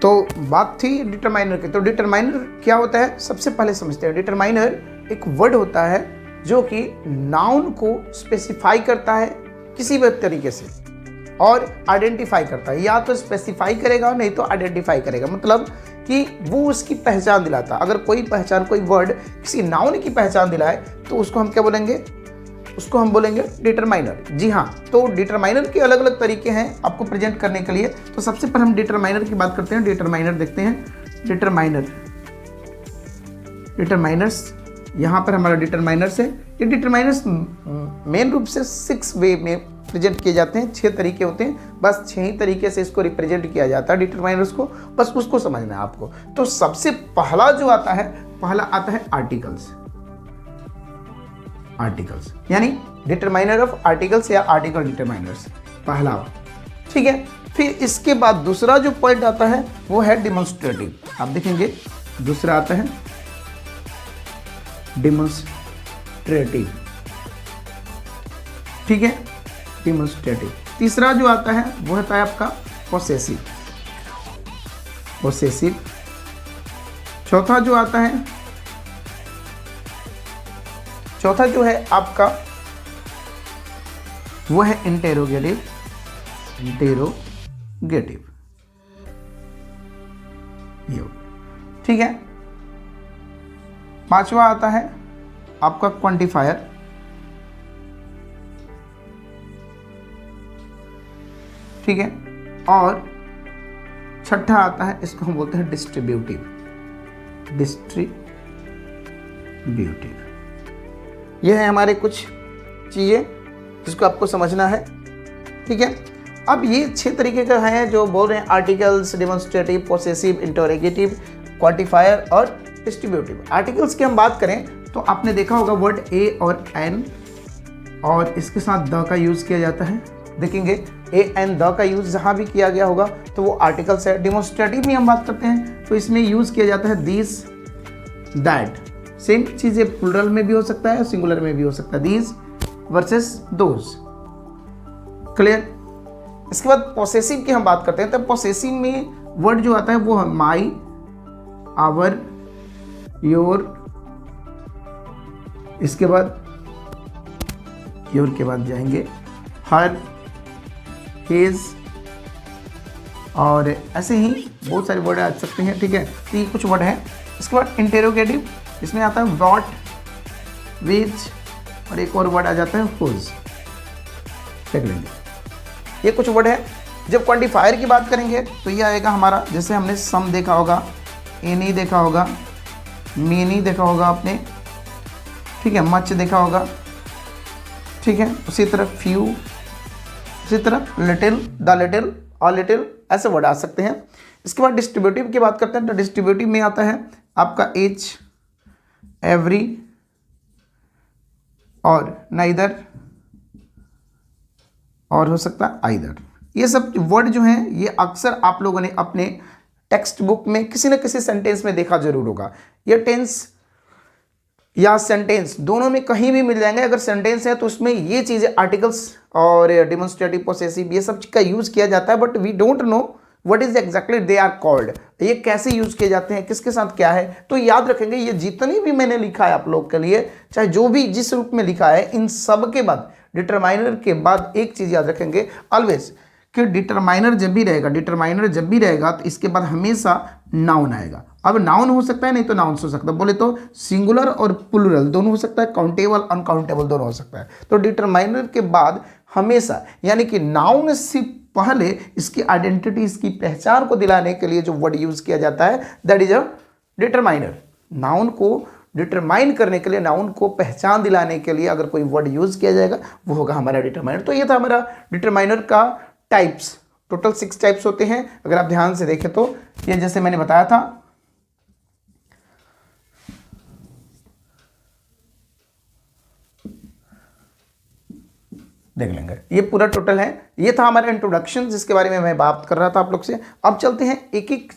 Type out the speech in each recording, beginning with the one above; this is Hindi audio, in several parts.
तो बात थी डिटरमाइनर की। तो डिटरमाइनर क्या होता है, सबसे पहले समझते हैं। डिटरमाइनर एक वर्ड होता है जो कि नाउन को स्पेसिफाई करता है किसी भी तरीके से और आइडेंटिफाई करता है। या तो स्पेसिफाई करेगा नहीं तो आइडेंटिफाई करेगा, मतलब कि वो उसकी पहचान दिलाता है। अगर कोई पहचान, कोई वर्ड किसी नाउन की पहचान दिलाए तो उसको हम क्या बोलेंगे, उसको हम बोलेंगे डिटरमाइनर। जी हाँ, तो डिटरमाइनर के अलग अलग तरीके हैं आपको प्रेजेंट करने के लिए। तो सबसे पहले हम डिटरमाइनर की बात करते हैं। डिटरमाइनर देखते हैं। डिटरमाइनर्स यहाँ पर हमारा डिटरमाइनर्स है। ये डिटरमाइनर्स मेन रूप से 6 वे में प्रेजेंट किए जाते हैं। 6 तरीके होते हैं, बस 6 ही तरीके से इसको रिप्रेजेंट किया जाता है डिटरमाइनर्स को, बस उसको समझना है आपको। तो सबसे पहला जो आता है, पहला आता है आर्टिकल्स। आर्टिकल्स यानी डिटरमाइनर ऑफ आर्टिकल्स या आर्टिकल डिटरमाइनर्स, पहला। ठीक है, फिर इसके बाद दूसरा जो पॉइंट आता है वो है डिमॉन्स्ट्रेटिव। आप देखेंगे दूसरा आता है डिमॉन्स्ट्रेटिव। ठीक है, डिमॉन्स्ट्रेटिव। तीसरा जो आता है वो होता है आपका पोसेसिव। पोसेसिव। चौथा जो आता है, चौथा जो है आपका वो है इंटेरोगेटिव। इंटेरोगेटिव, ये ठीक है। पांचवा आता है आपका क्वांटिफायर। ठीक है, और छठा आता है, इसको हम बोलते हैं डिस्ट्रीब्यूटिव। डिस्ट्रीब्यूटिव, ये है हमारे कुछ चीज़ें जिसको आपको समझना है। ठीक है, अब ये 6 तरीके का है जो बोल रहे हैं, articles, demonstrative, possessive, interrogative, quantifier और डिस्ट्रीब्यूटिव। आर्टिकल्स की हम बात करें तो आपने देखा होगा वर्ड ए और एन और इसके साथ द का यूज़ किया जाता है। देखेंगे ए एन द का यूज़ जहाँ भी किया गया होगा तो वो आर्टिकल्स है। डिमॉन्स्ट्रेटिव में हम बात करते हैं तो इसमें यूज़ किया जाता है दिस, दैट। सेम चीज़ प्लूरल में भी हो सकता है, सिंगुलर में भी हो सकता है, दीज वर्सेस दोज। क्लियर। इसके बाद पोसेसिव की हम बात करते हैं तो पोसेसिव में वर्ड जो आता है वो माई, आवर, योर, इसके बाद योर के बाद जाएंगे हर, हिज, और ऐसे ही बहुत सारे वर्ड आ सकते हैं। ठीक है, तो ये कुछ वर्ड हैं। इसके बाद इंटेरोगेटिव, इसमें आता है व्हाट, विच, और एक और वर्ड आ जाता है हुज। देख लेंगे, ये कुछ वर्ड है। जब क्वांटिफायर की बात करेंगे तो ये आएगा हमारा, जैसे हमने सम देखा होगा, एनी देखा होगा, मेनी देखा होगा आपने। ठीक है, मच देखा होगा। ठीक है, उसी तरह फ्यू, उसी तरह little, the little, a little, ऐसे वर्ड आ सकते हैं। इसके बाद डिस्ट्रीब्यूटिव की बात करते हैं तो डिस्ट्रीब्यूटिव में आता है आपका एच, एवरी, और नाइदर, और हो सकता है आइदर। ये सब वर्ड जो हैं ये अक्सर आप लोगों ने अपने टेक्स्ट बुक में किसी न किसी सेंटेंस में देखा जरूर होगा। ये टेंस या सेंटेंस दोनों में कहीं भी मिल जाएंगे। अगर सेंटेंस है तो उसमें ये चीज़ें आर्टिकल्स और डिमॉन्स्ट्रेटिव, पोसेसिव, ये सब का यूज़ किया जाता है, but we don't know what is exactly they are called. ये कैसे यूज़ किए जाते हैं, किसके साथ क्या है, तो याद रखेंगे। ये जितनी भी मैंने लिखा है आप लोग के लिए, चाहे जो भी जिस रूप में लिखा है, इन सब के बाद डिटरमाइनर के बाद एक चीज़ याद रखेंगे ऑलवेज कि डिटरमाइनर जब भी रहेगा, डिटरमाइनर जब भी रहेगा तो इसके बाद हमेशा नाउन आएगा। अब नाउन हो सकता है, नहीं तो नाउन्स हो सकता है। बोले तो सिंगुलर और प्लूरल दोनों हो सकता है, काउंटेबल, अनकाउंटेबल दोनों हो सकता है। तो डिटरमाइनर के बाद हमेशा, यानी कि नाउन से पहले इसकी आइडेंटिटी, इसकी पहचान को दिलाने के लिए जो वर्ड यूज किया जाता है that is a determiner. Noun को डिटरमाइन करने के लिए, नाउन को पहचान दिलाने के लिए अगर कोई वर्ड यूज किया जाएगा वो होगा हमारा डिटरमाइनर। तो ये था हमारा डिटरमाइनर का टाइप्स। टोटल 6 टाइप्स होते हैं अगर आप ध्यान से देखें तो। ये जैसे मैंने बताया था, देख लेंगे, ये पूरा टोटल है। ये था हमारा इंट्रोडक्शन जिसके बारे में मैं बात कर रहा था आप लोग से। अब चलते हैं एक एक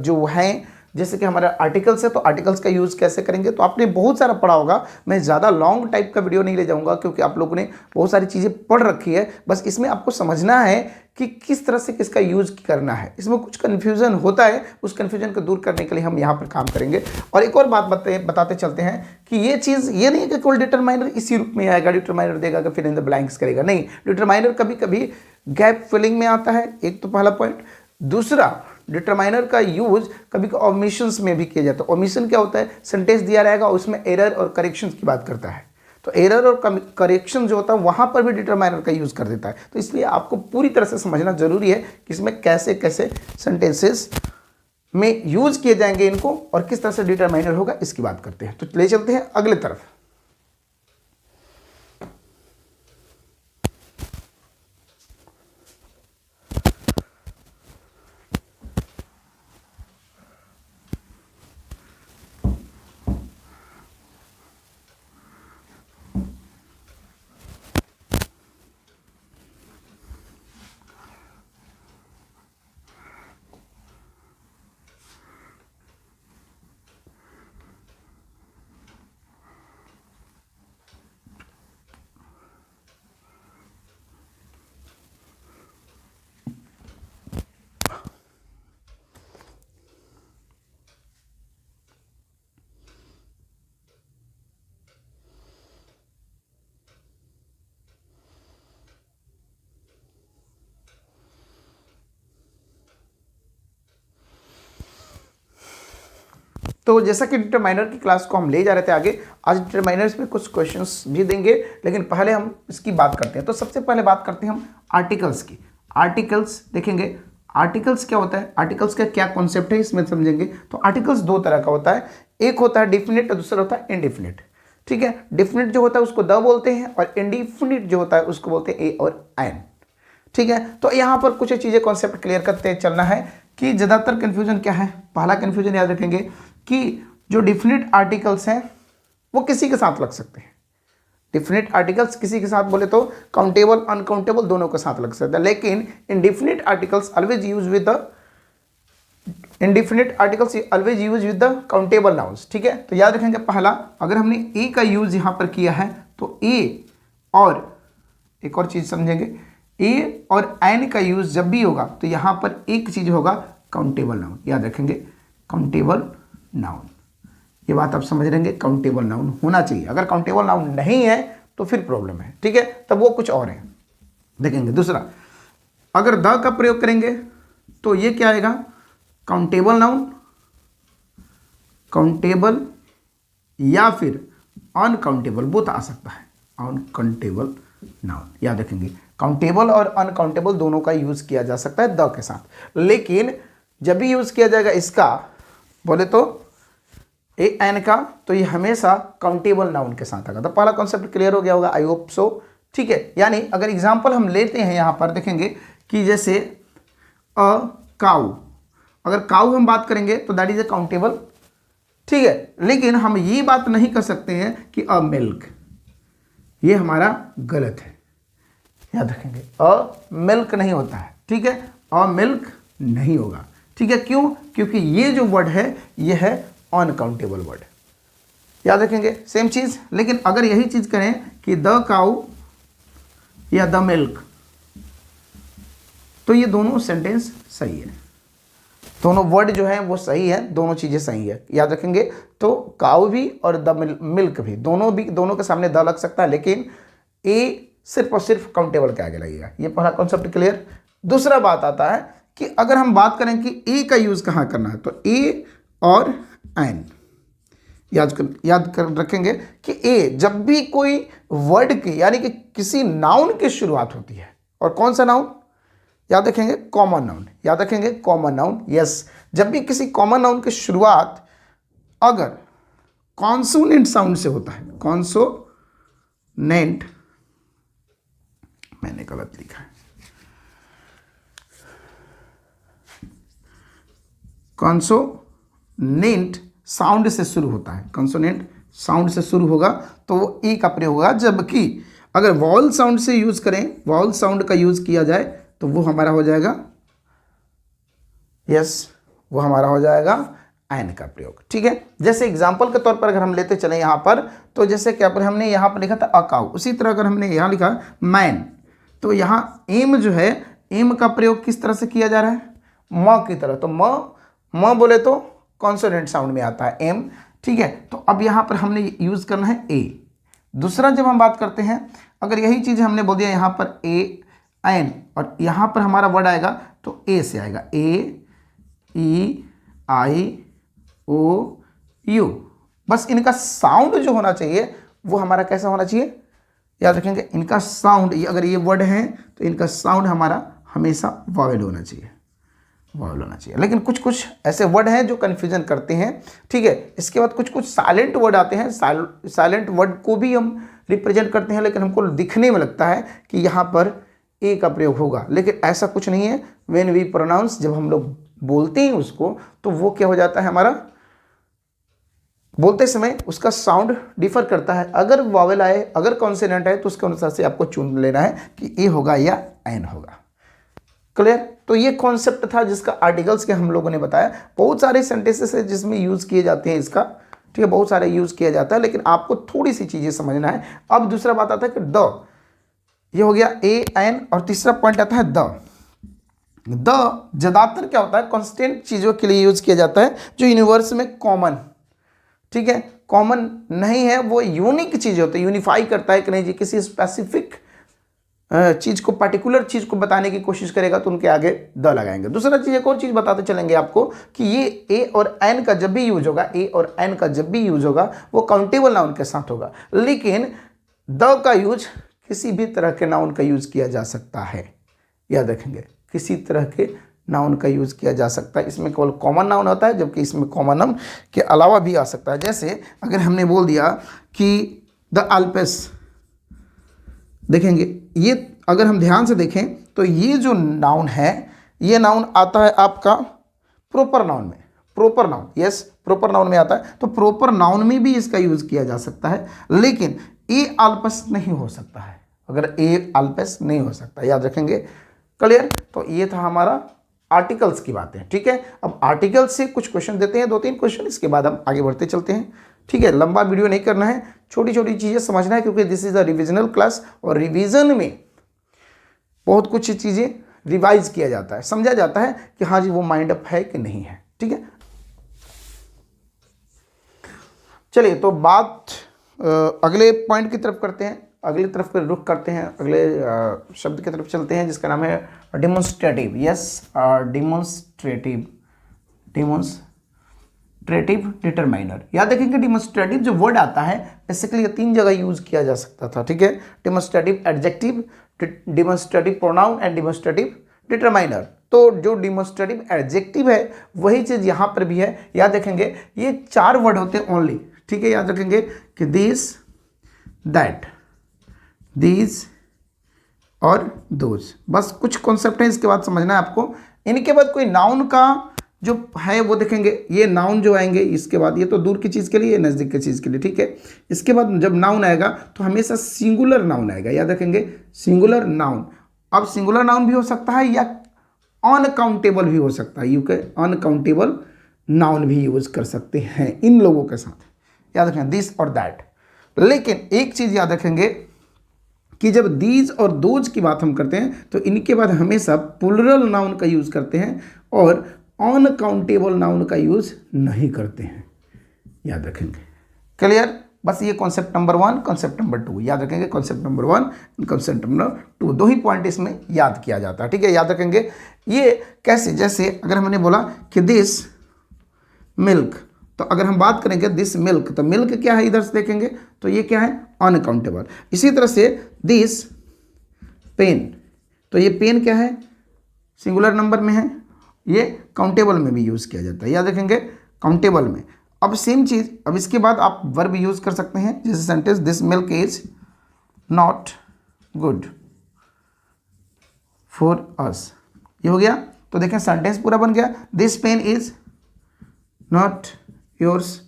जो है जैसे कि हमारा आर्टिकल्स है तो आर्टिकल्स का यूज़ कैसे करेंगे, तो आपने बहुत सारा पढ़ा होगा। मैं ज़्यादा लॉन्ग टाइप का वीडियो नहीं ले जाऊंगा क्योंकि आप लोगों ने बहुत सारी चीज़ें पढ़ रखी है। बस इसमें आपको समझना है कि किस तरह से किसका यूज़ करना है। इसमें कुछ कन्फ्यूज़न होता है, उस कन्फ्यूजन को दूर करने के लिए हम यहाँ पर काम करेंगे। और एक और बात बताते चलते हैं कि ये चीज़ ये नहीं है कि केवल डिटरमाइनर इसी रूप में आएगा, डिटरमाइनर देगा कि फिर इन द ब्लैंक्स करेगा, नहीं। डिटरमाइनर कभी कभी गैप फिलिंग में आता है, एक तो पहला पॉइंट। दूसरा, डिटरमाइनर का यूज कभी ओमिशंस में भी किया जाता है। ओमिशन क्या होता है, सेंटेंस दिया रहेगा उसमें एरर और करेक्शंस की बात करता है, तो एरर और करेक्शन जो होता है वहां पर भी डिटरमाइनर का यूज कर देता है। तो इसलिए आपको पूरी तरह से समझना जरूरी है कि इसमें कैसे कैसे सेंटेंसेस में यूज किए जाएंगे इनको और किस तरह से डिटरमाइनर होगा, इसकी बात करते हैं। तो ले चलते हैं अगले तरफ। तो जैसा कि डिटरमाइनर की क्लास को हम ले जा रहे थे आगे, आज डिटरमाइनर्स में कुछ क्वेश्चंस भी देंगे, लेकिन पहले हम इसकी बात करते हैं। तो सबसे पहले बात करते हैं हम आर्टिकल्स की। आर्टिकल्स देखेंगे, आर्टिकल्स क्या होता है, आर्टिकल्स का क्या कॉन्सेप्ट है इसमें समझेंगे। तो आर्टिकल्स दो तरह का होता है, एक होता है डिफिनिट और दूसरा होता है इनडिफिनिट। ठीक है, डिफिनिट जो होता है उसको द बोलते हैं और इनडिफिनिट जो होता है उसको बोलते हैं ए और एन। ठीक है, तो यहाँ पर कुछ चीज़ें कॉन्सेप्ट क्लियर करते चलना है कि ज़्यादातर कन्फ्यूजन क्या है। पहला कन्फ्यूजन याद रखेंगे कि जो डिफिनिट आर्टिकल्स हैं वो किसी के साथ लग सकते हैं। डिफिनिट आर्टिकल्स किसी के साथ बोले तो काउंटेबल अनकाउंटेबल दोनों के साथ लग सकता है, लेकिन indefinite articles always use with the indefinite articles always use with the countable nouns. ठीक है, तो याद रखेंगे पहला, अगर हमने ए का यूज यहां पर किया है तो ए और एक और चीज समझेंगे, ए और एन का यूज जब भी होगा तो यहां पर एक चीज होगा काउंटेबल नाउन। याद रखेंगे काउंटेबल नाउन, ये बात आप समझ लेंगे, काउंटेबल नाउन होना चाहिए। अगर काउंटेबल नाउन नहीं है तो फिर प्रॉब्लम है। ठीक है, तब वो कुछ और है, देखेंगे। दूसरा, अगर द का प्रयोग करेंगे तो ये क्या आएगा, काउंटेबल नाउन, काउंटेबल या फिर अनकाउंटेबल, बोथ आ सकता है, अनकाउंटेबल नाउन। याद रखेंगे काउंटेबल और अनकाउंटेबल दोनों का यूज किया जा सकता है द के साथ, लेकिन जब भी यूज किया जाएगा इसका बोले तो ए एन का, तो ये हमेशा काउंटेबल नाउन के साथ आएगा। तो पहला कॉन्सेप्ट क्लियर हो गया होगा, आई होप सो। ठीक है, यानी अगर एग्जांपल हम लेते हैं यहां पर देखेंगे कि जैसे अ काउ, अगर काउ हम बात करेंगे तो दैट इज ए काउंटेबल। ठीक है, लेकिन हम ये बात नहीं कर सकते हैं कि अ मिल्क, ये हमारा गलत है। याद रखेंगे अ मिल्क नहीं होता है। ठीक है, अ मिल्क नहीं होगा। ठीक है, क्यों, क्योंकि ये जो वर्ड है ये है अनकाउंटेबल वर्ड। याद रखेंगे सेम चीज। लेकिन अगर यही चीज करें कि द काउ या द मिल्क, तो ये दोनों सेंटेंस सही है, दोनों वर्ड जो है वो सही है, दोनों चीजें सही है। याद रखेंगे, तो काउ भी और द मिल्क भी, दोनों के सामने द लग सकता है, लेकिन ए सिर्फ और सिर्फ काउंटेबल के आगे लगेगा। ये पहला कॉन्सेप्ट क्लियर। दूसरा बात आता है कि अगर हम बात करें कि ए का यूज कहाँ करना है, तो ए और एन, याद कर रखेंगे कि ए जब भी कोई वर्ड की यानी कि किसी नाउन की शुरुआत होती है, और कौन सा नाउन, याद रखेंगे कॉमन नाउन। याद रखेंगे कॉमन नाउन, यस, जब भी किसी कॉमन नाउन की शुरुआत अगर कॉन्सोनेंट साउंड से होता है, कॉन्सोनेंट, मैंने गलत लिखा है, कॉन्सोनेंट साउंड से शुरू होता है, कॉन्सोनेंट साउंड से शुरू होगा तो वो ई का प्रयोग होगा। जबकि अगर वॉवल साउंड से यूज करें, वॉवल साउंड का यूज किया जाए तो वो हमारा हो जाएगा, यस, वो हमारा हो जाएगा एन का प्रयोग। ठीक है, जैसे एग्जाम्पल के तौर पर अगर हम लेते चले यहाँ पर, तो जैसे क्या पर हमने यहाँ पर लिखा था अकाउ, उसी तरह अगर हमने यहाँ लिखा मैन, तो यहाँ एम जो है, एम का प्रयोग किस तरह से किया जा रहा है, म की तरह। तो म बोले तो कॉन्सोनेंट साउंड में आता है एम। ठीक है, तो अब यहाँ पर हमने यूज करना है ए। दूसरा जब हम बात करते हैं, अगर यही चीज़ हमने बोल दिया यहाँ पर ए एन, और यहाँ पर हमारा वर्ड आएगा तो ए से आएगा, ए ई आई ओ यू। बस इनका साउंड जो होना चाहिए वो हमारा कैसा होना चाहिए, याद रखेंगे इनका साउंड, अगर ये वर्ड है तो इनका साउंड हमारा हमेशा वॉवेल होना चाहिए, वॉवेल होना चाहिए। लेकिन कुछ कुछ ऐसे वर्ड हैं जो कन्फ्यूजन करते हैं। ठीक है, इसके बाद कुछ कुछ साइलेंट वर्ड आते हैं, साइलेंट वर्ड को भी हम रिप्रेजेंट करते हैं, लेकिन हमको दिखने में लगता है कि यहाँ पर ए का प्रयोग होगा, लेकिन ऐसा कुछ नहीं है। व्हेन वी प्रोनाउंस, जब हम लोग बोलते हैं उसको, तो वो क्या हो जाता है, हमारा बोलते समय उसका साउंड डिफर करता है। अगर वॉवेल आए, अगर कॉन्सोनेंट आए, तो उसके अनुसार से आपको चुन लेना है कि ए होगा या एन होगा। क्लियर? तो ये कॉन्सेप्ट था जिसका आर्टिकल्स के हम लोगों ने बताया। बहुत सारे सेंटेंसेस है जिसमें यूज किए जाते हैं इसका। ठीक है, बहुत सारे यूज किया जाता है, लेकिन आपको थोड़ी सी चीजें समझना है। अब दूसरा बात आता है कि द, ये हो गया ए एन, और तीसरा पॉइंट आता है द ज्यादातर क्या होता है, कॉन्स्टेंट चीजों के लिए यूज किया जाता है, जो यूनिवर्स में कॉमन, ठीक है, कॉमन नहीं है, वो यूनिक चीज होती है, यूनिफाई करता है कि नहीं जी, किसी स्पेसिफिक चीज को, पर्टिकुलर चीज को बताने की कोशिश करेगा तो उनके आगे द लगाएंगे। दूसरा चीज, एक और चीज बताते चलेंगे आपको कि ये ए और एन का जब भी यूज होगा, ए और एन का जब भी यूज होगा, वो काउंटेबल नाउन के साथ होगा। लेकिन द का यूज किसी भी तरह के नाउन का यूज किया जा सकता है, याद रखेंगे, किसी तरह के नाउन का यूज किया जा सकता है। इसमें केवल कॉमन नाउन होता है, जबकि इसमें कॉमन नाउन के अलावा भी आ सकता है। जैसे अगर हमने बोल दिया कि द अल्पेस, देखेंगे ये अगर हम ध्यान से देखें तो ये जो नाउन है, ये नाउन आता है आपका प्रॉपर नाउन में, proper noun, yes, proper noun में आता है। तो प्रॉपर नाउन में भी इसका यूज किया जा सकता है, लेकिन ए अल्पस नहीं हो सकता है, अगर ए अल्पस नहीं हो सकता, याद रखेंगे। क्लियर? तो ये था हमारा आर्टिकल्स की बातें। ठीक है, अब आर्टिकल्स से कुछ क्वेश्चन देते हैं, 2-3 क्वेश्चन, इसके बाद हम आगे बढ़ते चलते हैं। ठीक है, लंबा वीडियो नहीं करना है, छोटी छोटी चीज़ें समझना है, क्योंकि this is a revisional class, और रिवीजन में बहुत कुछ चीज़ें रिवाइज किया जाता है, समझा जाता है कि हाँ जी वो माइंड अप है कि नहीं है। ठीक है, चलिए तो बात अगले पॉइंट की तरफ करते हैं, अगली तरफ पर रुख करते हैं, अगले शब्द की तरफ चलते हैं, जिसका नाम है डिमोन्स्ट्रेटिव। Yes, demonstrative determiner. याद रखेंगे डिमोन्स्ट्रेटिव जो वर्ड आता है, बेसिकली ये 3 जगह यूज किया जा सकता था। ठीक है, demonstrative adjective, demonstrative pronoun and demonstrative determiner. तो जो डिमोन्स्ट्रेटिव एडजेक्टिव है वही चीज़ यहाँ पर भी है। याद रखेंगे ये 4 वर्ड होते हैं ओनली। ठीक है, याद रखेंगे कि दिस, दैट, दीज और दोज, बस कुछ कॉन्सेप्ट है, इसके बाद समझना है आपको। इनके बाद कोई नाउन का जो है वो देखेंगे, ये नाउन जो आएंगे इसके बाद, ये तो दूर की चीज़ के लिए, ये नज़दीक की चीज़ के लिए। ठीक है, इसके बाद जब नाउन आएगा तो हमेशा सिंगुलर नाउन आएगा, याद रखेंगे, सिंगुलर नाउन। अब सिंगुलर नाउन भी हो सकता है या अनकाउंटेबल भी हो सकता है, यू के अनकाउंटेबल नाउन भी यूज कर सकते हैं इन लोगों के साथ, याद रखें, दिस और दैट। लेकिन एक चीज़ याद रखेंगे कि जब दीज और दोज की बात हम करते हैं तो इनके बाद हमेशा प्लुरल नाउन का यूज़ करते हैं और अनकाउंटेबल नाउन का यूज़ नहीं करते हैं, याद रखेंगे। क्लियर? बस ये कॉन्सेप्ट नंबर 1, कॉन्सेप्ट नंबर 2 याद रखेंगे। कॉन्सेप्ट नंबर 1, कॉन्सेप्ट नंबर 2, 2 ही पॉइंट इसमें याद किया जाता है। ठीक है, याद रखेंगे। ये कैसे, जैसे अगर हमने बोला कि दिस मिल्क, तो अगर हम बात करेंगे दिस मिल्क, तो मिल्क क्या है, इधर से देखेंगे तो ये क्या है, अनकाउंटेबल। इसी तरह से दिस पेन, तो ये पेन क्या है, सिंगुलर नंबर में है, ये काउंटेबल में भी यूज़ किया जाता है, याद रखेंगे, काउंटेबल में। अब सेम चीज़, अब इसके बाद आप वर्ब यूज़ कर सकते हैं, जैसे sentence this milk is not good for us, ये हो गया। तो देखें सेंटेंस पूरा बन गया। This pen is not yours,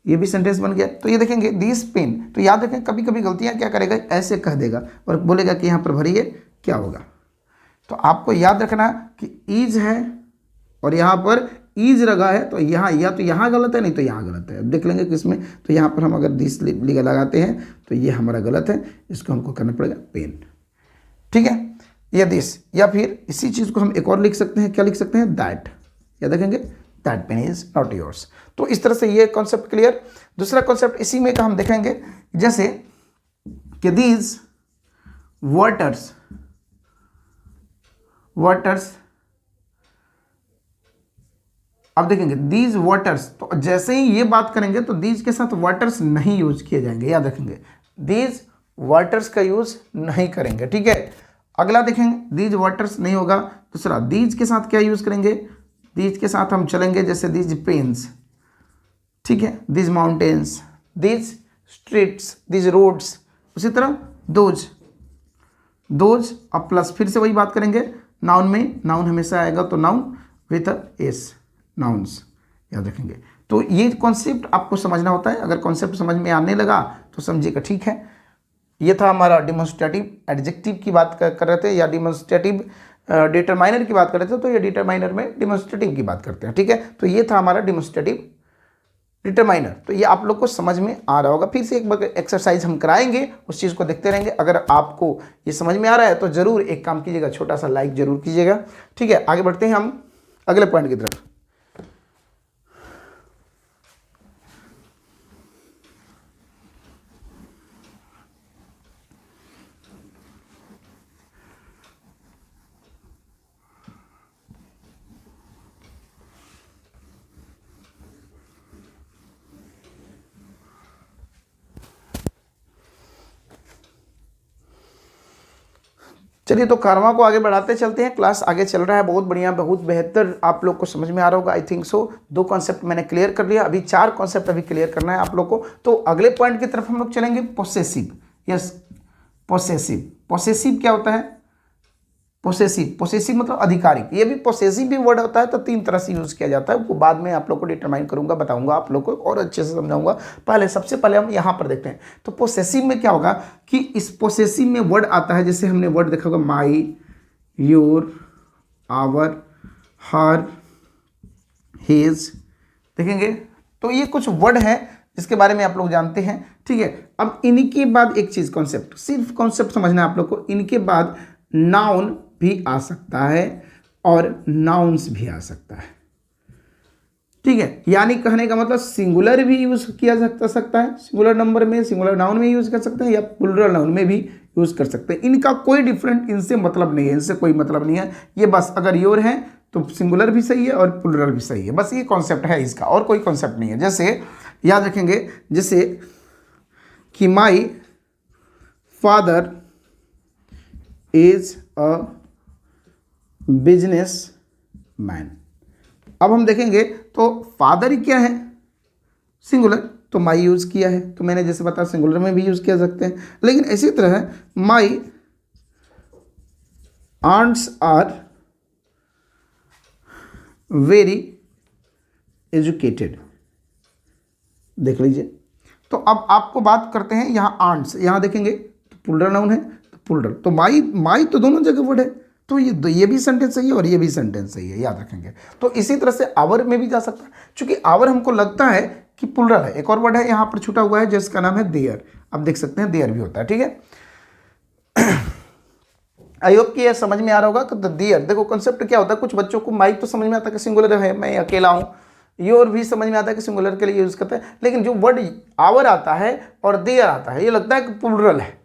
ये भी सेंटेंस बन गया। तो ये देखेंगे दिस पेन, तो याद रखें कभी कभी गलतियां क्या करेगा, ऐसे कह देगा और बोलेगा कि यहाँ पर भरिए, क्या होगा। तो आपको याद रखना कि इज है और यहाँ पर ईज लगा है तो यहाँ या तो यहाँ गलत है, नहीं तो यहाँ गलत है। अब देख लेंगे किसमें, तो यहाँ पर हम अगर दिस लगाते हैं तो ये हमारा गलत है, इसको हमको करना पड़ेगा पेन। ठीक है, या दिस, या फिर इसी चीज़ को हम एक और लिख सकते हैं, क्या लिख सकते हैं, दैट, या देखेंगे that pain is not yours. तो इस तरह से ये कॉन्सेप्ट क्लियर। दूसरा कॉन्सेप्ट इसी में का हम देखेंगे, जैसे कि दीज वाटर्स अब देखेंगे दीज वाटर्स, तो जैसे ही ये बात करेंगे तो दीज के साथ वाटर्स नहीं यूज किए जाएंगे, याद रखेंगे दीज वाटर्स का यूज नहीं करेंगे। ठीक है, अगला देखेंगे दीज वाटर्स नहीं होगा। दूसरा दीज के साथ क्या यूज करेंगे, दीज के साथ हम चलेंगे जैसे दीज पेन्स, ठीक है, these mountains, these streets, these roads. उसी तरह दोज अब प्लस फिर से वही बात करेंगे नाउन में, नाउन हमेशा आएगा तो नाउन विथ एस, नाउन्स, याद रखेंगे। तो ये कॉन्सेप्ट आपको समझना होता है। अगर कॉन्सेप्ट समझ में आने लगा तो समझिएगा ठीक है। ये था हमारा डिमॉन्स्ट्रेटिव एडजेक्टिव की बात कर रहे थे, या डिमॉन्स्ट्रेटिव डिटरमाइनर की बात कर रहे थे, तो ये डिटरमाइनर में डिमॉन्स्ट्रेटिव की बात करते हैं। ठीक है, तो ये था हमारा डिमॉन्स्ट्रेटिव डिटरमाइनर। तो ये आप लोग को समझ में आ रहा होगा। फिर से एक बार एक्सरसाइज हम कराएंगे, उस चीज़ को देखते रहेंगे। अगर आपको ये समझ में आ रहा है तो ज़रूर एक काम कीजिएगा, छोटा सा लाइक जरूर कीजिएगा। ठीक है, आगे बढ़ते हैं हम अगले पॉइंट की तरफ। चलिए, तो कारवां को आगे बढ़ाते चलते हैं। क्लास आगे चल रहा है, बहुत बढ़िया, बहुत बेहतर, आप लोग को समझ में आ रहा होगा, आई थिंक सो। 2 कॉन्सेप्ट मैंने क्लियर कर लिया, अभी 4 कॉन्सेप्ट अभी क्लियर करना है आप लोग को। तो अगले पॉइंट की तरफ हम लोग चलेंगे, पोसेसिव। यस, पोसेसिव क्या होता है, पोसेसिव मतलब आधिकारिक। ये भी पोसेसिव भी वर्ड होता है, तो 3 तरह से यूज किया जाता है, वो बाद में आप लोग को डिटरमाइन करूंगा, बताऊंगा आप लोग को और अच्छे से समझाऊंगा। सबसे पहले हम यहाँ पर देखते हैं। तो पोसेसिव में क्या होगा कि इस पोसेसिव में वर्ड आता है, जैसे हमने वर्ड देखा होगा माई, योर, आवर, हर, हिज, देखेंगे। तो ये कुछ वर्ड है जिसके बारे में आप लोग जानते हैं। ठीक है, अब इनके बाद एक चीज, कॉन्सेप्ट, सिर्फ कॉन्सेप्ट समझना है आप लोग को। इनके बाद नाउन भी आ सकता है और नाउन्स भी आ सकता है। ठीक है, यानी कहने का मतलब सिंगुलर भी यूज किया जा सकता है, सिंगुलर नंबर में, सिंगुलर नाउन में यूज कर सकते हैं, या प्लूरल नाउन में भी यूज कर सकते हैं। इनका कोई डिफरेंट इनसे मतलब नहीं है, इनसे कोई मतलब नहीं है। ये बस अगर योर है तो सिंगुलर भी सही है और प्लूरल भी सही है, बस ये कॉन्सेप्ट है इसका, और कोई कॉन्सेप्ट नहीं है। जैसे याद रखेंगे, जैसे कि my father is a business man. अब हम देखेंगे तो फादर ही क्या है, सिंगुलर, तो माई यूज किया है, तो मैंने जैसे बताया सिंगुलर में भी यूज किया सकते हैं। लेकिन इसी तरह माई आंट्स आर वेरी एजुकेटेड, देख लीजिए। तो अब आपको बात करते हैं यहाँ आंट्स, यहाँ देखेंगे तो प्लूरल नाउन है, तो प्लूरल, तो माई तो दोनों जगह वर्ड है, तो ये भी सेंटेंस सही है और ये भी सेंटेंस सही है, याद रखेंगे। तो इसी तरह से आवर में भी जा सकता है, क्योंकि आवर हमको लगता है कि प्लूरल है। एक और वर्ड है यहाँ पर छूटा हुआ है जिसका नाम है देयर, आप देख सकते हैं देयर भी होता है। ठीक है, आई होप कि ये समझ में आ रहा होगा। तो देयर, देखो कॉन्सेप्ट क्या होता है, कुछ बच्चों को माई तो समझ में आता है कि सिंगुलर है, मैं अकेला हूँ, योर भी समझ में आता है कि सिंगुलर के लिए यूज करते हैं, लेकिन जो वर्ड आवर आता है और देयर आता है, ये लगता है कि प्लूरल है,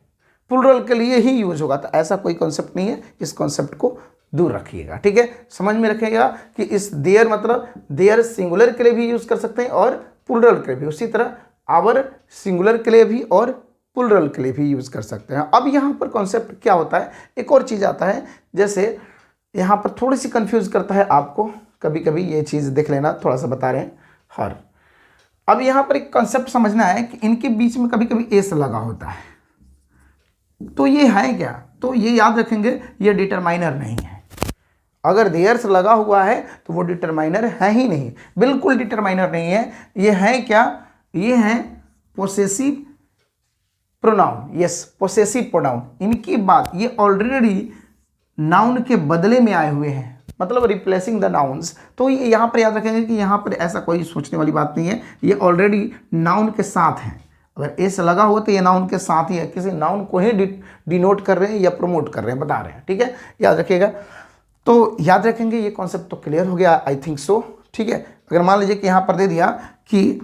प्लूरल के लिए ही यूज होगा। तो ऐसा कोई कॉन्सेप्ट नहीं है, इस कॉन्सेप्ट को दूर रखिएगा। ठीक है, समझ में रखिएगा कि इस देयर मतलब देयर सिंगुलर के लिए भी यूज कर सकते हैं और प्लूरल के लिए भी, उसी तरह आवर सिंगुलर के लिए भी और प्लूरल के लिए भी यूज कर सकते हैं। अब यहाँ पर कॉन्सेप्ट क्या होता है, एक और चीज आता है, जैसे यहाँ पर थोड़ी सी कंफ्यूज करता है आपको कभी कभी, ये चीज देख लेना, थोड़ा सा बता रहे हैं हर। अब यहाँ पर एक कॉन्सेप्ट समझना है कि इनके बीच में कभी कभी एस लगा होता है, तो ये है क्या, तो ये याद रखेंगे ये डिटरमाइनर नहीं है। अगर देयर्स लगा हुआ है तो वो डिटरमाइनर है ही नहीं, बिल्कुल डिटरमाइनर नहीं है। ये है क्या, ये है possessive pronoun. Yes, possessive pronoun. इनकी बात ये ऑलरेडी नाउन के बदले में आए हुए हैं, मतलब रिप्लेसिंग द नाउन्स। तो ये यहाँ पर याद रखेंगे कि यहाँ पर ऐसा कोई सोचने वाली बात नहीं है, ये ऑलरेडी नाउन के साथ है। अगर एस लगा हो तो ये नाउन के साथ ही है, किसी नाउन को ही डिनोट कर रहे हैं या प्रमोट कर रहे हैं, बता रहे हैं, ठीक है, याद रखिएगा। तो याद रखेंगे, ये कॉन्सेप्ट तो क्लियर हो गया आई थिंक सो, ठीक है। अगर मान लीजिए कि यहाँ पर दे दिया कि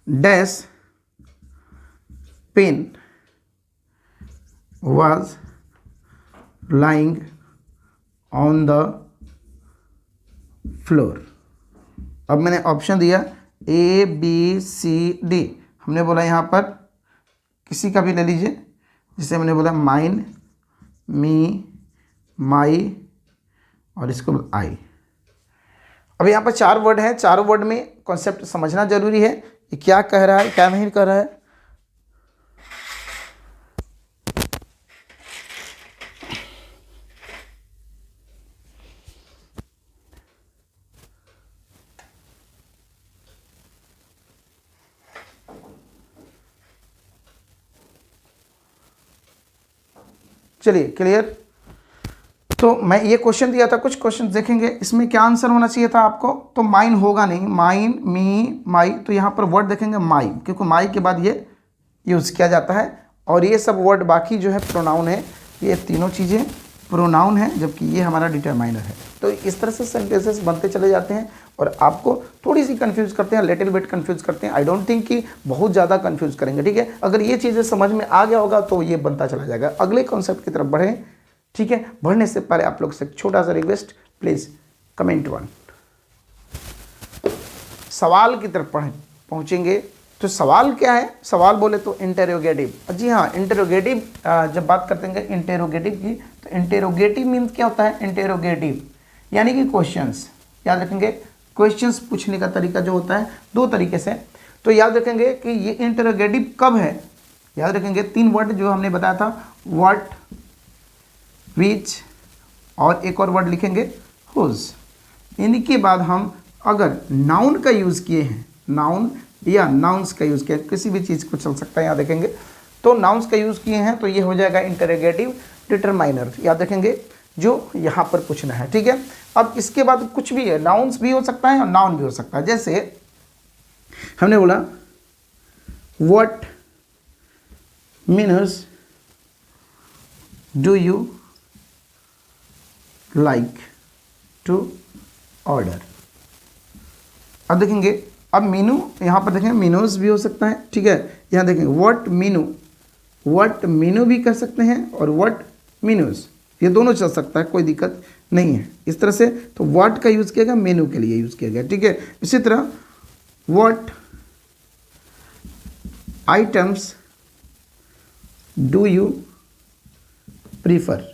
dash pen was lying on the floor। अब मैंने ऑप्शन दिया A B C D, हमने बोला यहाँ पर किसी का भी ले लीजिए, जिसे हमने बोला माइन, मी, माई और इसको आई। अब यहाँ पर 4 वर्ड हैं, 4 वर्ड में कॉन्सेप्ट समझना जरूरी है, ये क्या कह रहा है क्या नहीं कह रहा है। चलिए क्लियर। तो मैं ये क्वेश्चन दिया था, कुछ क्वेश्चन देखेंगे, इसमें क्या आंसर होना चाहिए था आपको। तो माइन होगा नहीं, माइन, मी, माई, तो यहाँ पर वर्ड देखेंगे माई, क्योंकि माई के बाद ये यूज़ किया जाता है। और ये सब वर्ड बाकी जो है प्रोनाउन है, ये तीनों चीज़ें प्रोनाउन है, जबकि ये हमारा डिटरमाइनर है। तो इस तरह से सेंटेंसेस बनते चले जाते हैं और आपको थोड़ी सी कंफ्यूज करते हैं, लिटिल बिट कंफ्यूज करते हैं। आई डोंट थिंक कि बहुत ज़्यादा कंफ्यूज करेंगे, ठीक है। अगर ये चीज़ें समझ में आ गया होगा तो ये बनता चला जाएगा। अगले कॉन्सेप्ट की तरफ बढ़ें, ठीक है। बढ़ने से पहले आप लोग से एक छोटा सा रिक्वेस्ट, प्लीज़ कमेंट 1। सवाल की तरफ पहुँचेंगे तो सवाल क्या है, सवाल बोले तो इंटेरोगेटिव। जी हाँ, इंटेरोगेटिव जब बात करते हैं इंटेरोगेटिव की, तो इंटेरोगेटिव मीन्स क्या होता है, इंटेरोगेटिव यानी कि क्वेश्चंस। याद रखेंगे, क्वेश्चंस पूछने का तरीका जो होता है 2 तरीके से। तो याद रखेंगे कि ये इंटेरोगेटिव कब है, याद रखेंगे 3 वर्ड जो हमने बताया था, व्हाट, विच और एक और वर्ड लिखेंगे हुज। इनके बाद हम अगर नाउन का यूज़ किए हैं, नाउन या नाउन्स का यूज़ किया, किसी भी चीज़ को चल सकता है, यहाँ देखेंगे तो नाउन्स का यूज़ किए हैं तो ये हो जाएगा इंटरोगेटिव डिटरमाइनर। याद रखेंगे जो यहाँ पर पूछना है, ठीक है। अब इसके बाद कुछ भी है, नाउन्स भी हो सकता है और नाउन भी हो सकता है। जैसे हमने बोला what means do you like to order. अब देखेंगे, अब मीनू यहाँ पर देखेंगे, मीनूज भी हो सकता है, ठीक है। यहाँ देखेंगे व्हाट मीनू भी कर सकते हैं और व्हाट मीनूज, ये दोनों चल सकता है, कोई दिक्कत नहीं है। इस तरह से तो व्हाट का यूज़ किया गया, मेनू के लिए यूज़ किया गया, ठीक है। इसी तरह what items do you prefer,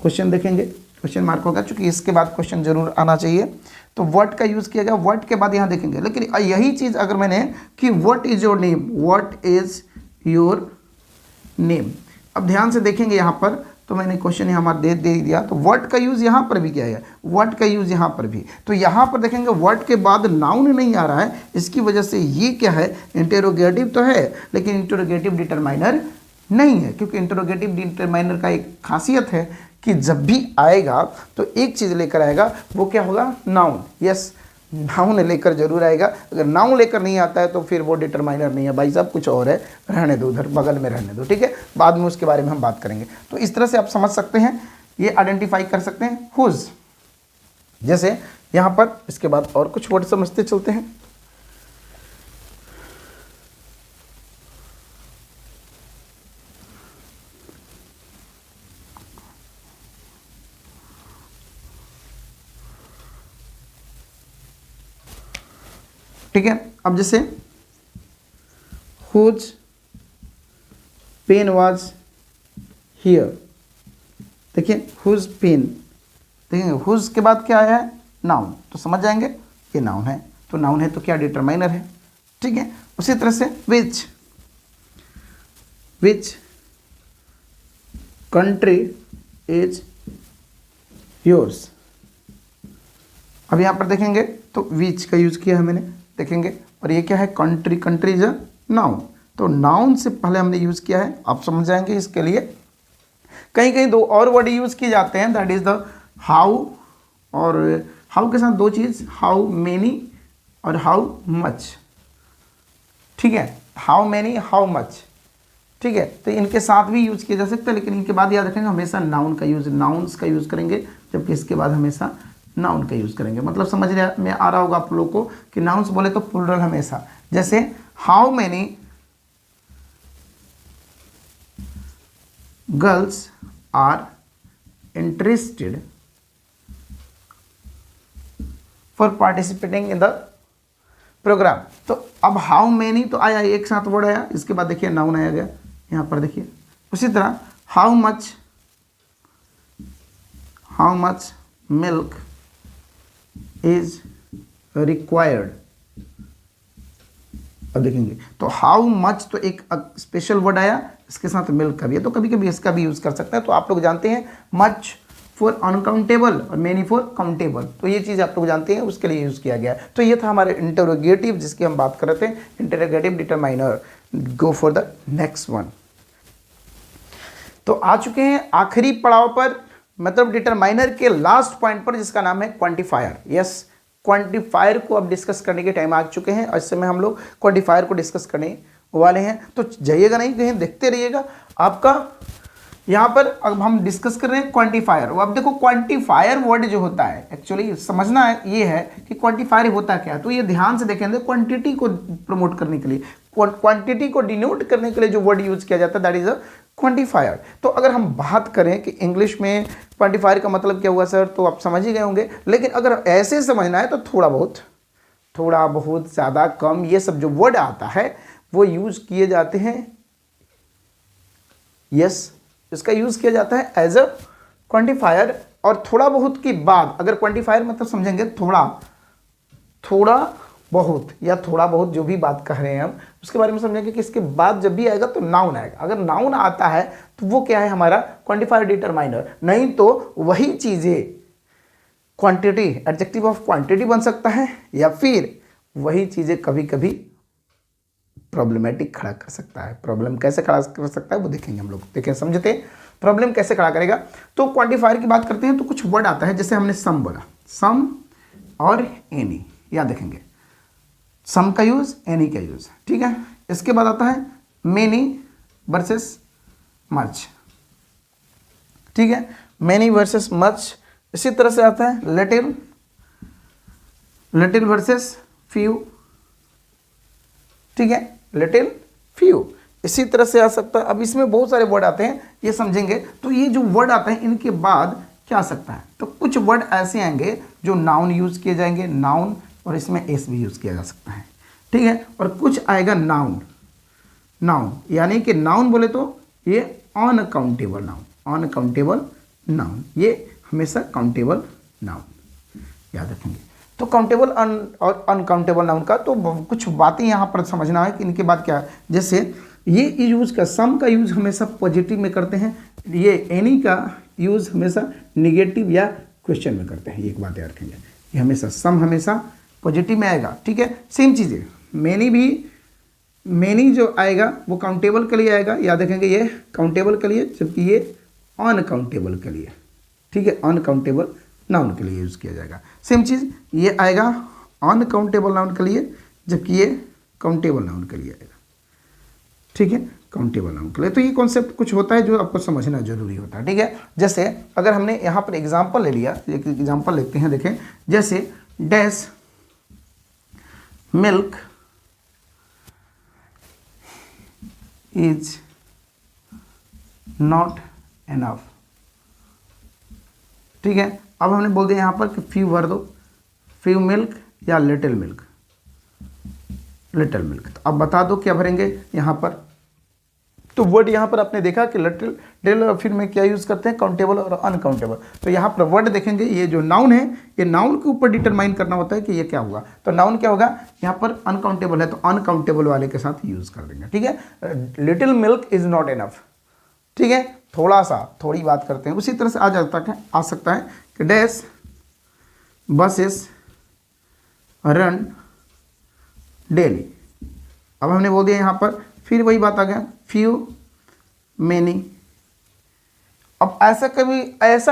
question देखेंगे, क्वेश्चन मार्क होगा, चूंकि इसके बाद क्वेश्चन जरूर आना चाहिए। तो व्हाट का यूज़ किया गया, व्हाट के बाद यहाँ देखेंगे। लेकिन यही चीज़ अगर मैंने कि what is your name, what is your name, अब ध्यान से देखेंगे यहाँ पर, तो मैंने क्वेश्चन यहाँ हमारा दे दिया, तो व्हाट का यूज़ यहाँ पर भी किया है, व्हाट का यूज़ यहाँ पर भी। तो यहाँ पर देखेंगे व्हाट के बाद नाउन नहीं आ रहा है, इसकी वजह से ये क्या है, इंटेरोगेटिव तो है लेकिन इंटेरोगेटिव डिटरमाइनर नहीं है। क्योंकि इंटेरोगेटिव डिटरमाइनर का एक खासियत है कि जब भी आएगा तो एक चीज़ लेकर आएगा, वो क्या होगा, नाउन। यस, नाउन लेकर जरूर आएगा। अगर नाउन लेकर नहीं आता है तो फिर वो डिटरमाइनर नहीं है भाई साहब, कुछ और है, रहने दो, उधर बगल में रहने दो, ठीक है। बाद में उसके बारे में हम बात करेंगे। तो इस तरह से आप समझ सकते हैं, ये आइडेंटिफाई कर सकते हैं हुज। जैसे यहाँ पर, इसके बाद और कुछ वर्ड समझते चलते हैं। ठीक है, अब जैसे हुज पेन वाज हियर, देखिए हुज पेन, देखिए हुज के बाद क्या आया है, नाउन, तो समझ जाएंगे ये नाउन है। तो नाउन है तो क्या, डिटरमाइनर है, ठीक है। उसी तरह से विच कंट्री इज योर्स। अब यहाँ पर देखेंगे तो विच का यूज किया है मैंने, देखेंगे, और ये क्या है, कंट्री इज अ नाउन। तो नाउन से पहले हमने यूज़ किया है, आप समझ जाएंगे इसके लिए। कहीं कहीं दो और वर्ड यूज किए जाते हैं, दैट इज द हाउ, और हाउ के साथ दो चीज, हाउ मेनी और हाउ मच, ठीक है, हाउ मेनी हाउ मच, ठीक है, तो इनके साथ भी यूज किया जा सकता है, लेकिन इनके बाद याद रखेंगे हमेशा नाउन का यूज, नाउन्स का यूज करेंगे, जबकि इसके बाद हमेशा नाउन का यूज करेंगे। मतलब समझ में आ रहा होगा आप लोगों को कि नाउन्स बोले तो प्लूरल हमेशा, जैसे how many girls are interested for participating in the programme. तो अब हाउ मेनी तो आया, एक साथ वर्ड आया, इसके बाद देखिए नाउन आया गया यहाँ पर, देखिए उसी तरह how much milk is required. अब देखेंगे तो हाउ मच तो एक स्पेशल वर्ड आया, इसके साथ मिल्क का भी है, तो कभी कभी इसका भी यूज कर सकते हैं। तो आप लोग जानते हैं मच फॉर अनकाउंटेबल और मेनी फॉर काउंटेबल, तो ये चीज़ आप लोग जानते हैं, उसके लिए यूज़ किया गया है। तो ये था हमारे इंटरोगेटिव जिसकी हम बात कर रहे थे, interrogative determiner. Go for the next one. तो आ चुके हैं आखिरी पड़ाव पर, मतलब डिटरमाइनर के लास्ट पॉइंट पर, जिसका नाम है क्वांटिफायर। यस, क्वांटिफायर को अब डिस्कस करने के टाइम आ चुके हैं, और इस समय हम लोग क्वांटिफायर को डिस्कस करने वाले हैं। तो जाइएगा नहीं कहीं, देखते रहिएगा। आपका यहाँ पर अब हम डिस्कस कर रहे हैं क्वांटिफायर। अब देखो क्वांटिफायर वर्ड जो होता है, एक्चुअली समझना ये है कि क्वांटिफायर होता क्या है। तो ये ध्यान से देखेंगे, क्वांटिटी को प्रमोट करने के लिए, क्वांटिटी को डिनोट करने के लिए जो वर्ड यूज किया जाता है, दैट इज अ क्वांटिफायर। तो अगर हम बात करें कि इंग्लिश में क्वांटिफायर का मतलब क्या हुआ सर, तो आप समझ ही गए होंगे, लेकिन अगर ऐसे समझना है तो थोड़ा बहुत ज़्यादा कम, ये सब जो वर्ड आता है वो यूज किए जाते हैं। यस, इसका यूज किया जाता है एज अ क्वांटिफायर। और थोड़ा बहुत की बात, अगर क्वांटिफायर मतलब समझेंगे थोड़ा बहुत, या थोड़ा बहुत जो भी बात कह रहे हैं हम, उसके बारे में समझेंगे कि इसके बाद जब भी आएगा तो नाउन आएगा। अगर नाउन आता है तो वो क्या है, हमारा क्वांटिफायर डिटरमाइनर। नहीं तो वही चीजें क्वांटिटी, एडजेक्टिव ऑफ क्वांटिटी बन सकता है, या फिर वही चीजें कभी कभी प्रॉब्लमेटिक खड़ा कर सकता है। प्रॉब्लम कैसे खड़ा कर सकता है वो देखेंगे हम लोग। देखें, समझते हैं प्रॉब्लम कैसे खड़ा करेगा। तो क्वांटिफायर की बात करते हैं तो कुछ वर्ड आता है, जैसे हमने सम बोला, सम और एनी, याद देखेंगे सम का यूज, एनी का यूज, ठीक है। इसके बाद आता है मेनी वर्सेस मच, ठीक है, मेनी वर्सेस मच। इसी तरह से आता है लिटिल वर्सेस फ्यू, ठीक है, लिटिल फ्यू। इसी तरह से आ सकता है। अब इसमें बहुत सारे वर्ड आते हैं, ये समझेंगे। तो ये जो वर्ड आते हैं इनके बाद क्या आ सकता है, तो कुछ वर्ड ऐसे आएंगे जो नाउन यूज किए जाएंगे, नाउन, और इसमें एस भी यूज किया जा सकता है, ठीक है। और कुछ आएगा नाउन, यानी कि नाउन बोले तो ये अनकाउंटेबल नाउन, ये हमेशा काउंटेबल नाउन, याद रखेंगे। तो काउंटेबल और अनकाउंटेबल नाउन का तो कुछ बातें यहाँ पर समझना है कि इनके बाद क्या है। जैसे ये यूज का, सम का यूज हमेशा पॉजिटिव में करते हैं, ये एनी का यूज हमेशा निगेटिव या क्वेश्चन में करते हैं। एक बात याद रखेंगे, ये हमेशा सम हमेशा पॉजिटिव में आएगा, ठीक है। सेम चीज़ें मेनी जो आएगा वो काउंटेबल के लिए आएगा, याद रखेंगे, ये काउंटेबल के लिए, जबकि ये अनकाउंटेबल के लिए, ठीक है, अनकाउंटेबल नाउन के लिए यूज़ किया जाएगा। सेम चीज़ ये आएगा अनकाउंटेबल नाउन के लिए, जबकि ये काउंटेबल नाउन के लिए आएगा, ठीक है, काउंटेबल नाउन के लिए। तो ये कॉन्सेप्ट कुछ होता है जो आपको समझना जरूरी होता है, ठीक है। जैसे अगर हमने यहाँ पर एग्जाम्पल ले लिया, एक एग्जाम्पल लेते हैं, देखें, जैसे dash milk is not enough, ठीक है। अब हमने बोल दिया यहाँ पर कि फ्यू भर दो, फ्यू मिल्क या लिटिल मिल्क, तो अब बता दो क्या भरेंगे यहाँ पर। तो वर्ड यहाँ पर आपने देखा कि लिटिल और फिर में क्या यूज़ करते हैं, काउंटेबल और अनकाउंटेबल। तो यहाँ पर वर्ड देखेंगे, ये जो नाउन है, ये नाउन के ऊपर डिटरमाइन करना होता है कि ये क्या होगा। तो नाउन क्या होगा, यहाँ पर अनकाउंटेबल है तो अनकाउंटेबल वाले के साथ यूज़ कर देंगे, ठीक है। Little milk is not enough, ठीक है, थोड़ी बात करते हैं। उसी तरह से आ सकता है कि डैश बसेस रन डेली। अब हमने बोल दिया यहाँ पर, फिर वही बात आ गया, फ्यू मेनी अब ऐसा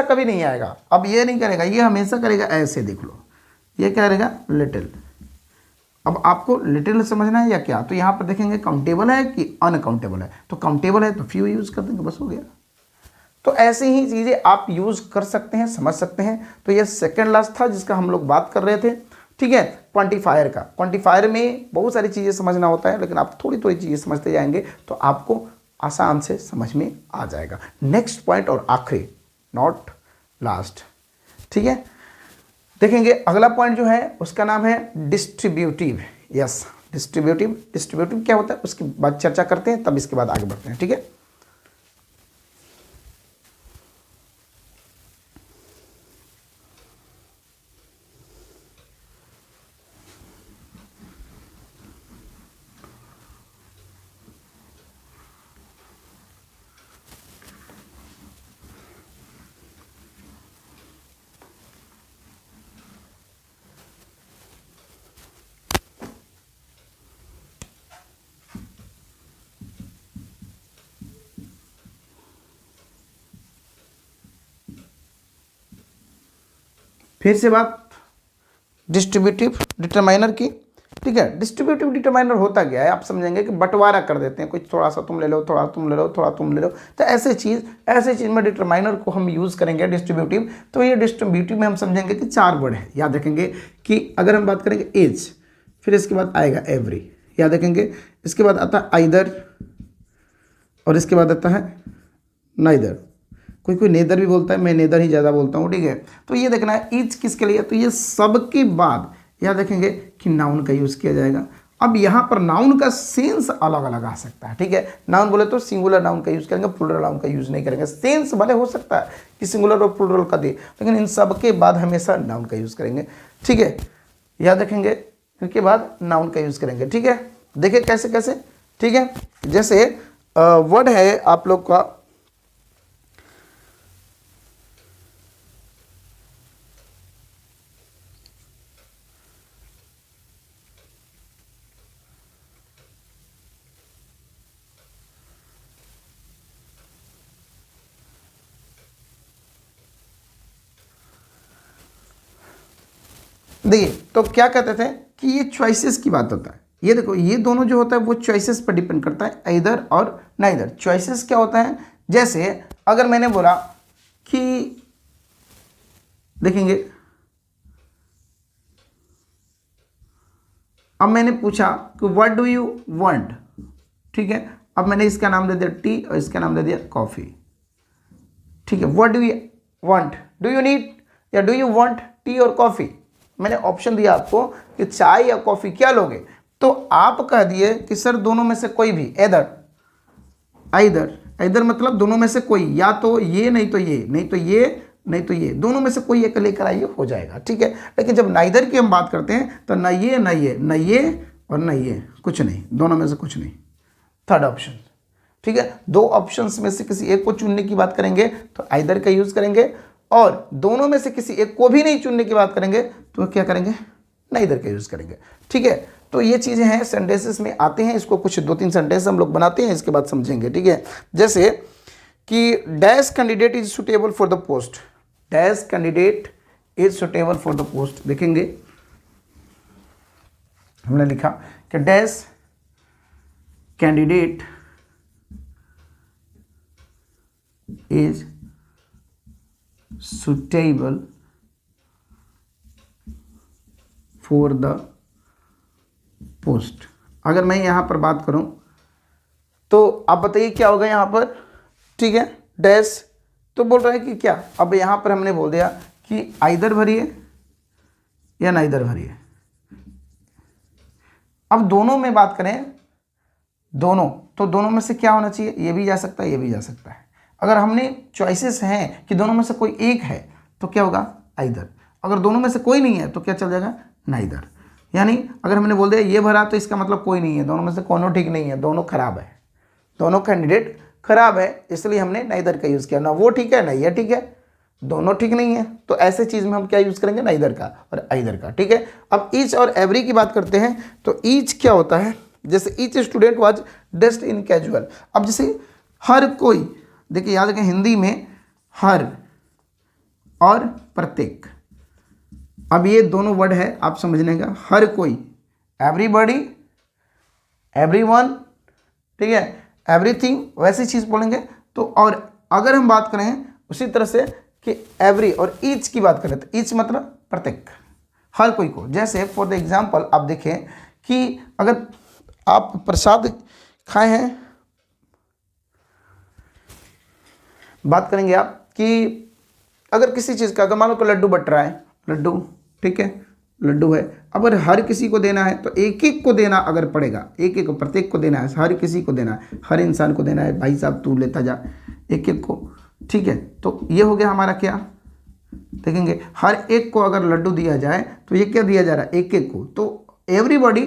कभी नहीं आएगा, अब ये नहीं करेगा, ये हमेशा करेगा ऐसे, देख लो ये क्या करेगा, लिटिल। अब आपको लिटिल समझना है या क्या, तो यहाँ पर देखेंगे काउंटेबल है कि अनकाउंटेबल है, तो काउंटेबल है तो फ्यू यूज़ कर देंगे, बस हो गया। तो ऐसी ही चीज़ें आप यूज़ कर सकते हैं, समझ सकते हैं। तो ये सेकंड लास्ट था जिसका हम लोग बात कर रहे थे, ठीक है, क्वांटिफायर का। क्वांटिफायर में बहुत सारी चीज़ें समझना होता है, लेकिन आप थोड़ी थोड़ी चीज़ें समझते जाएंगे तो आपको आसान से समझ में आ जाएगा। नेक्स्ट पॉइंट और आखिरी, नॉट लास्ट, ठीक है, देखेंगे अगला पॉइंट जो है उसका नाम है डिस्ट्रीब्यूटिव। यस, डिस्ट्रीब्यूटिव क्या होता है उसके बाद चर्चा करते हैं, तब इसके बाद आगे बढ़ते हैं, ठीक है। फिर से बात डिस्ट्रीब्यूटिव डिटरमाइनर की, ठीक है। डिस्ट्रीब्यूटिव डिटरमाइनर होता क्या है, आप समझेंगे कि बंटवारा कर देते हैं, कुछ थोड़ा सा तुम ले लो, थोड़ा तुम ले लो, थोड़ा तुम ले लो, तो ऐसे चीज़ में डिटरमाइनर को हम यूज़ करेंगे डिस्ट्रीब्यूटिव। तो ये डिस्ट्रीब्यूटिव में हम समझेंगे कि 4 वर्ड है, याद रखेंगे कि अगर हम बात करेंगे एज, फिर इसके बाद आएगा एवरी, याद रखेंगे, इसके बाद आता है आइदर, और इसके बाद आता है नाइदर। कोई नेदर भी बोलता है, मैं नेदर ही ज़्यादा बोलता हूँ, ठीक है। तो ये देखना है ईच किसके लिए, तो ये सब के बाद याद रखेंगे कि नाउन का यूज़ किया जाएगा। अब यहाँ पर नाउन का सेंस अलग अलग आ सकता है, ठीक है। नाउन बोले तो सिंगुलर नाउन का यूज़ करेंगे, प्लूरल नाउन का यूज़ नहीं करेंगे। सेंस भले हो सकता है कि सिंगुलर और प्लूरल का दे, लेकिन इन सब के बाद हमेशा नाउन का यूज़ करेंगे, ठीक है, याद रखेंगे। इनके बाद नाउन का यूज़ करेंगे, ठीक है। देखिए कैसे कैसे, ठीक है। जैसे वर्ड है आप लोग का, देखिए तो क्या कहते थे कि ये चॉइसेस की बात होता है। ये देखो ये दोनों जो होता है वो चॉइसेस पर डिपेंड करता है, इधर और नाइदर। चॉइसेस क्या होता है, जैसे अगर मैंने बोला कि देखेंगे, अब मैंने पूछा कि व्हाट डू यू वांट, ठीक है। अब मैंने इसका नाम दे दिया टी और इसका नाम दे दिया कॉफ़ी, ठीक है। What do you want, do you need या डू यू वांट टी और कॉफ़ी। मैंने ऑप्शन दिया आपको कि चाय या कॉफ़ी क्या लोगे, तो आप कह दिए कि सर दोनों में से कोई भी, इधर मतलब दोनों में से कोई, या तो ये नहीं तो ये, नहीं तो ये नहीं तो ये, दोनों में से कोई एक लेकर आइए, हो जाएगा, ठीक है। लेकिन जब नाइदर की हम बात करते हैं तो न ये न ये, न ये और न ये, कुछ नहीं, दोनों में से कुछ नहीं, थर्ड ऑप्शन, ठीक है। 2 ऑप्शंस में से किसी एक को चुनने की बात करेंगे तो आइदर का यूज़ करेंगे, और दोनों में से किसी एक को भी नहीं चुनने की बात करेंगे तो क्या करेंगे, नाइदर का यूज़ करेंगे, ठीक है। तो ये चीज़ें हैं, सेंटेंसेस में आते हैं, इसको कुछ 2-3 सेंटेंस हम लोग बनाते हैं, इसके बाद समझेंगे, ठीक है। जैसे कि dash candidate is suitable for the post, dash candidate is suitable for the post, देखेंगे हमने लिखा कि dash candidate is suitable for the post. अगर मैं यहां पर बात करूं तो आप बताइए क्या होगा यहां पर, ठीक है। डैश तो बोल रहा है कि क्या, अब यहां पर हमने बोल दिया कि आइदर भरिए या नाइदर भरिए। अब दोनों में बात करें, दोनों, तो दोनों में से क्या होना चाहिए, ये भी जा सकता है, ये भी जा सकता है। अगर हमने चॉइसेस हैं कि दोनों में से कोई एक है तो क्या होगा, आइदर। अगर दोनों में से कोई नहीं है तो क्या चल जाएगा, नाइदर। यानी अगर हमने बोल दिया ये भरा तो इसका मतलब कोई नहीं है, दोनों में से कोनो ठीक नहीं है, दोनों खराब है, दोनों कैंडिडेट खराब है, इसलिए हमने नाइदर का यूज़ किया। ना वो ठीक है ना ये ठीक है, दोनों ठीक नहीं है, तो ऐसे चीज़ में हम क्या यूज़ करेंगे, नाइदर का और आइदर का, ठीक है। अब ईच और एवरी की बात करते हैं, तो ईच क्या होता है, जैसे each student was dressed in casual. अब जैसे हर कोई, देखिए याद रखें हिंदी में हर और प्रत्येक। अब ये दोनों वर्ड है आप समझने का, हर कोई, एवरीबॉडी, एवरीवन, ठीक है, एवरीथिंग, वैसी चीज़ बोलेंगे। तो और अगर हम बात करें उसी तरह से कि एवरी और ईच की बात करें तो ईच मतलब प्रत्येक, हर कोई को। जैसे फॉर द एग्जांपल आप देखें कि अगर आप प्रसाद खाए हैं, बात करेंगे आप कि अगर किसी चीज़ का, अगर मान लो कि लड्डू बट रहा है, लड्डू, ठीक है, लड्डू है, अब अगर हर किसी को देना है तो एक एक को देना अगर पड़ेगा, एक एक को, प्रत्येक को देना है, हर किसी को देना है, हर इंसान को देना है, भाई साहब तू लेता जा एक एक को, ठीक है। तो ये हो गया हमारा क्या, देखेंगे हर एक को अगर लड्डू दिया जाए तो ये क्या दिया जा रहा है, एक एक को। तो एवरीबॉडी,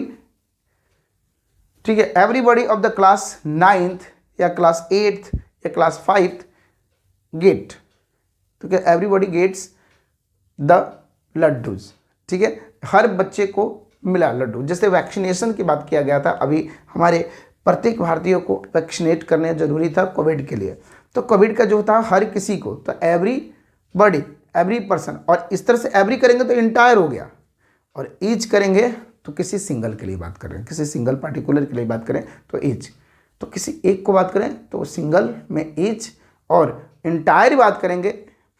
ठीक है, everybody of the class 9th या क्लास 8th या क्लास 5th गेट, तो क्या एवरीबॉडी गेट्स द लड्डूज, ठीक है, हर बच्चे को मिला लड्डू। जैसे वैक्सीनेशन की बात किया गया था, अभी हमारे प्रत्येक भारतीय को वैक्सीनेट करने जरूरी था कोविड के लिए, तो कोविड का जो था हर किसी को, तो एवरीबॉडी, एवरी पर्सन, और इस तरह से एवरी करेंगे तो इंटायर हो गया, और ईच करेंगे तो किसी सिंगल के लिए बात कर रहे हैं, किसी सिंगल पार्टिकुलर के लिए बात करें तो ईच, तो किसी एक को बात करें तो सिंगल में ईच, और इंटायर बात करेंगे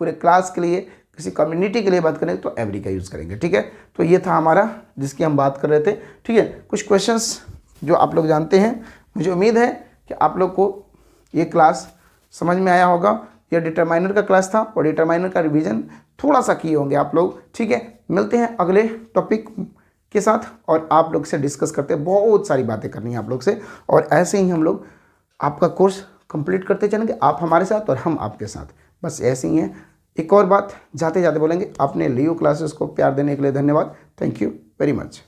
पूरे क्लास के लिए, किसी कम्युनिटी के लिए बात करें तो एवरी का यूज़ करेंगे, ठीक है। तो ये था हमारा जिसकी हम बात कर रहे थे, ठीक है। कुछ क्वेश्चंस जो आप लोग जानते हैं, मुझे उम्मीद है कि आप लोग को ये क्लास समझ में आया होगा। यह डिटरमाइनर का क्लास था और डिटरमाइनर का रिवीजन थोड़ा सा किए होंगे आप लोग, ठीक है। मिलते हैं अगले टॉपिक के साथ और आप लोग से डिस्कस करते हैं, बहुत सारी बातें करनी है आप लोग से, और ऐसे ही हम लोग आपका कोर्स कंप्लीट करते चलेंगे, आप हमारे साथ और हम आपके साथ, बस ऐसे ही हैं। एक और बात जाते जाते बोलेंगे, आपने लियो क्लासेस को प्यार देने के लिए धन्यवाद, थैंक यू वेरी मच।